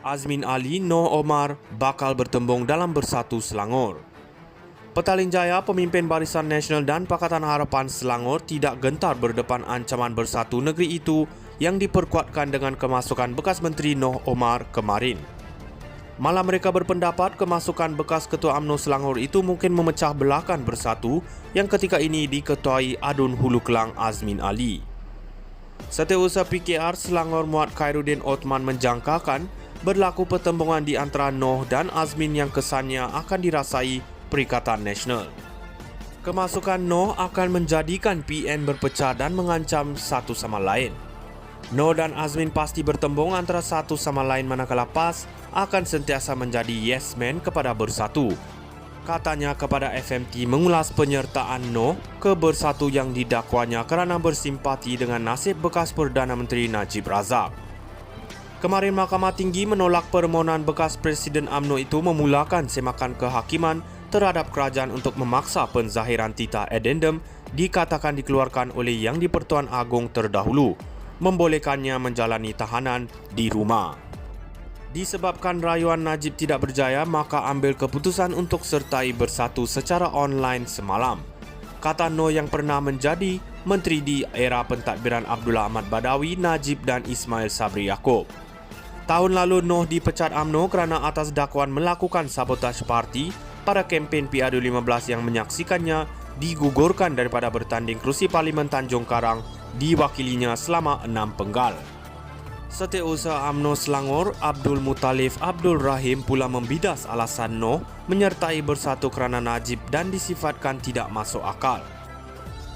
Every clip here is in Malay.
Azmin Ali, Noh Omar bakal bertembung dalam Bersatu Selangor. Petaling Jaya, pemimpin Barisan Nasional dan Pakatan Harapan Selangor tidak gentar berdepan ancaman bersatu negeri itu yang diperkuatkan dengan kemasukan bekas Menteri Noh Omar kemarin. Malah mereka berpendapat kemasukan bekas Ketua UMNO Selangor itu mungkin memecah belahkan Bersatu yang ketika ini diketuai Adun Hulu Kelang Azmin Ali. Setiausaha PKR Selangor Muhammad Khairuddin Othman menjangkakan berlaku pertembungan di antara Noh dan Azmin yang kesannya akan dirasai Perikatan Nasional. Kemasukan Noh akan menjadikan PN berpecah dan mengancam satu sama lain. Noh dan Azmin pasti bertembung antara satu sama lain manakala PAS akan sentiasa menjadi yes man kepada Bersatu. Katanya kepada FMT mengulas penyertaan Noh ke Bersatu yang didakwanya kerana bersimpati dengan nasib bekas Perdana Menteri Najib Razak. Kemarin Mahkamah Tinggi menolak permohonan bekas Presiden UMNO itu memulakan semakan kehakiman terhadap kerajaan untuk memaksa penzahiran titah addendum dikatakan dikeluarkan oleh Yang di-Pertuan Agong terdahulu, membolehkannya menjalani tahanan di rumah. Disebabkan rayuan Najib tidak berjaya, maka ambil keputusan untuk sertai Bersatu secara online semalam. Kata Noh yang pernah menjadi menteri di era pentadbiran Abdullah Ahmad Badawi, Najib dan Ismail Sabri Yaakob. Tahun lalu Noh dipecat UMNO kerana atas dakwaan melakukan sabotaj parti pada kempen PRU15 yang menyaksikannya digugurkan daripada bertanding kerusi Parlimen Tanjung Karang diwakilinya selama 6 penggal. Setiausaha UMNO Selangor Abdul Muttalib Abdul Rahim pula membidas alasan Noh menyertai Bersatu kerana Najib dan disifatkan tidak masuk akal.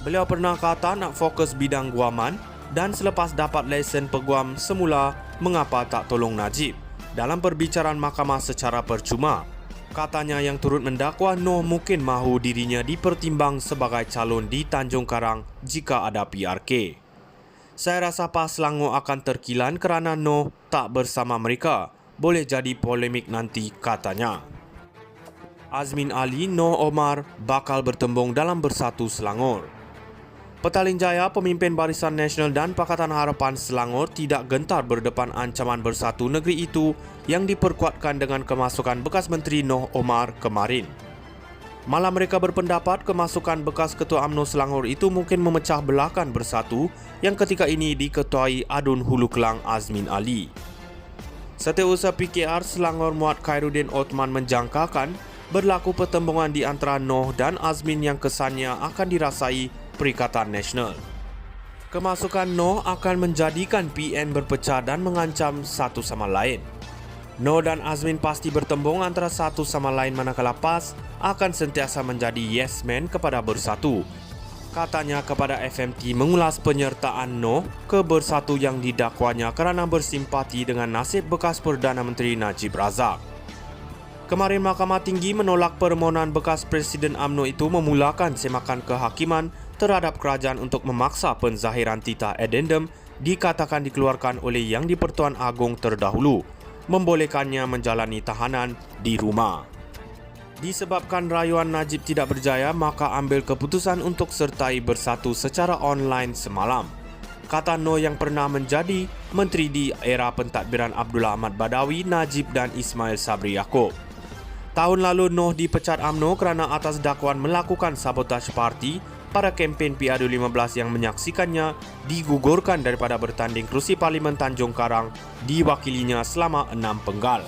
Beliau pernah kata nak fokus bidang guaman dan selepas dapat lesen peguam semula mengapa tak tolong Najib dalam perbicaraan mahkamah secara percuma. Katanya yang turut mendakwa Noh mungkin mahu dirinya dipertimbang sebagai calon di Tanjung Karang jika ada PRK. Saya rasa PAS Selangor akan terkilan kerana Noh tak bersama mereka. Boleh jadi polemik nanti, katanya. Azmin Ali, Noh Omar bakal bertembung dalam Bersatu Selangor. Petaling Jaya, pemimpin Barisan Nasional dan Pakatan Harapan Selangor tidak gentar berdepan ancaman bersatu negeri itu yang diperkuatkan dengan kemasukan bekas Menteri Noh Omar kemarin. Malah mereka berpendapat kemasukan bekas Ketua UMNO Selangor itu mungkin memecah belahkan Bersatu yang ketika ini diketuai Adun Hulu Kelang Azmin Ali. Setiausaha PKR Selangor Muhammad Khairuddin Othman menjangkakan berlaku pertembungan di antara Noh dan Azmin yang kesannya akan dirasai Perikatan Nasional. Kemasukan Noh akan menjadikan PN berpecah dan mengancam satu sama lain. Noh dan Azmin pasti bertembung antara satu sama lain manakala PAS akan sentiasa menjadi yes man kepada Bersatu. Katanya kepada FMT mengulas penyertaan Noh ke Bersatu yang didakwanya kerana bersimpati dengan nasib bekas Perdana Menteri Najib Razak. Kemarin Mahkamah Tinggi menolak permohonan bekas Presiden UMNO itu memulakan semakan kehakiman terhadap kerajaan untuk memaksa penzahiran titah addendum dikatakan dikeluarkan oleh Yang di-Pertuan Agong terdahulu, membolehkannya menjalani tahanan di rumah. Disebabkan rayuan Najib tidak berjaya, maka ambil keputusan untuk sertai Bersatu secara online semalam. Kata Noh yang pernah menjadi menteri di era pentadbiran Abdullah Ahmad Badawi, Najib dan Ismail Sabri Yaakob. Tahun lalu Noh dipecat UMNO kerana atas dakwaan melakukan sabotaj parti pada kempen PRU15 yang menyaksikannya digugurkan daripada bertanding kerusi Parlimen Tanjung Karang diwakilinya selama 6 penggal.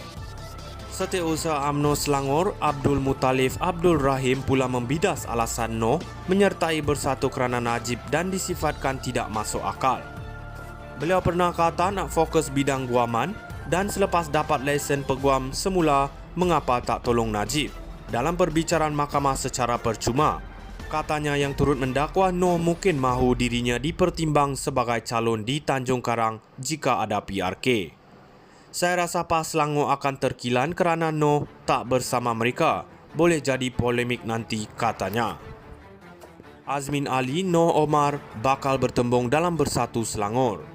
Setiausaha UMNO Selangor Abdul Muttalib Abdul Rahim pula membidas alasan Noh menyertai Bersatu kerana Najib dan disifatkan tidak masuk akal. Beliau pernah kata nak fokus bidang guaman dan selepas dapat lesen peguam semula mengapa tak tolong Najib dalam perbicaraan mahkamah secara percuma. Katanya yang turut mendakwa Noh mungkin mahu dirinya dipertimbang sebagai calon di Tanjung Karang jika ada PRK. Saya rasa PAS Selangor akan terkilan kerana Noh tak bersama mereka. Boleh jadi polemik nanti, katanya. Azmin Ali, Noh Omar bakal bertembung dalam Bersatu Selangor.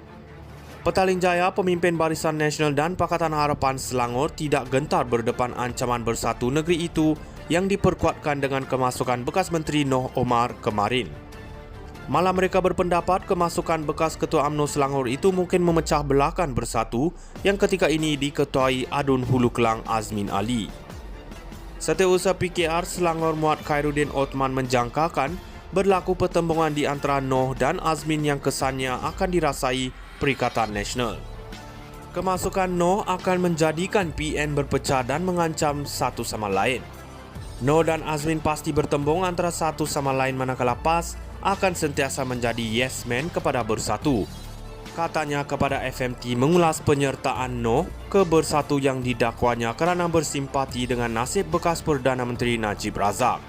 Petaling Jaya, pemimpin Barisan Nasional dan Pakatan Harapan Selangor tidak gentar berdepan ancaman bersatu negeri itu yang diperkuatkan dengan kemasukan bekas Menteri Noh Omar kemarin. Malah mereka berpendapat kemasukan bekas Ketua UMNO Selangor itu mungkin memecah belahkan Bersatu yang ketika ini diketuai Adun Hulu Kelang Azmin Ali. Setiausaha PKR Selangor Muhammad Khairuddin Othman menjangkakan berlaku pertembungan di antara Noh dan Azmin yang kesannya akan dirasai Perikatan Nasional. Kemasukan Noh akan menjadikan PN berpecah dan mengancam satu sama lain. Noh dan Azmin pasti bertembung antara satu sama lain manakala PAS akan sentiasa menjadi yes man kepada Bersatu. Katanya kepada FMT mengulas penyertaan Noh ke Bersatu yang didakwanya kerana bersimpati dengan nasib bekas Perdana Menteri Najib Razak.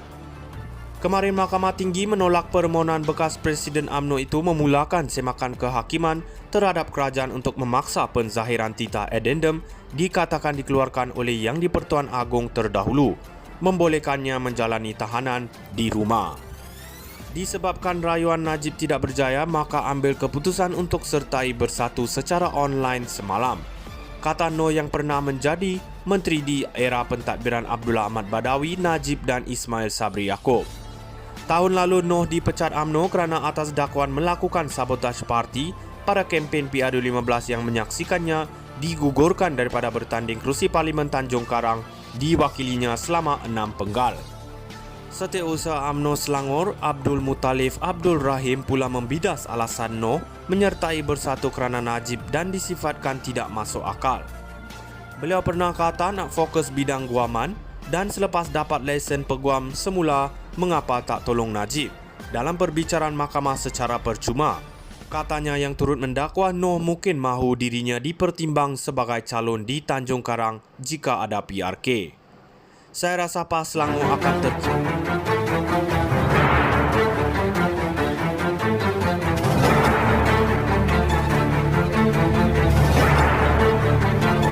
Kemarin Mahkamah Tinggi menolak permohonan bekas Presiden UMNO itu memulakan semakan kehakiman terhadap kerajaan untuk memaksa penzahiran titah addendum dikatakan dikeluarkan oleh Yang di-Pertuan Agong terdahulu, membolehkannya menjalani tahanan di rumah. Disebabkan rayuan Najib tidak berjaya, maka ambil keputusan untuk sertai Bersatu secara online semalam. Kata Noh yang pernah menjadi menteri di era pentadbiran Abdullah Ahmad Badawi, Najib dan Ismail Sabri Yaakob. Tahun lalu Noh dipecat UMNO kerana atas dakwaan melakukan sabotaj parti pada kempen PRU15 yang menyaksikannya digugurkan daripada bertanding kerusi Parlimen Tanjung Karang diwakilinya selama 6 penggal. Setiausaha UMNO Selangor Abdul Muttalib Abdul Rahim pula membidas alasan Noh menyertai Bersatu kerana Najib dan disifatkan tidak masuk akal. Beliau pernah kata nak fokus bidang guaman dan selepas dapat lesen peguam semula mengapa tak tolong Najib dalam perbicaraan mahkamah secara percuma. Katanya yang turut mendakwa Noh mungkin mahu dirinya dipertimbang sebagai calon di Tanjung Karang jika ada PRK. Saya rasa PAS Selangor akan terkejut.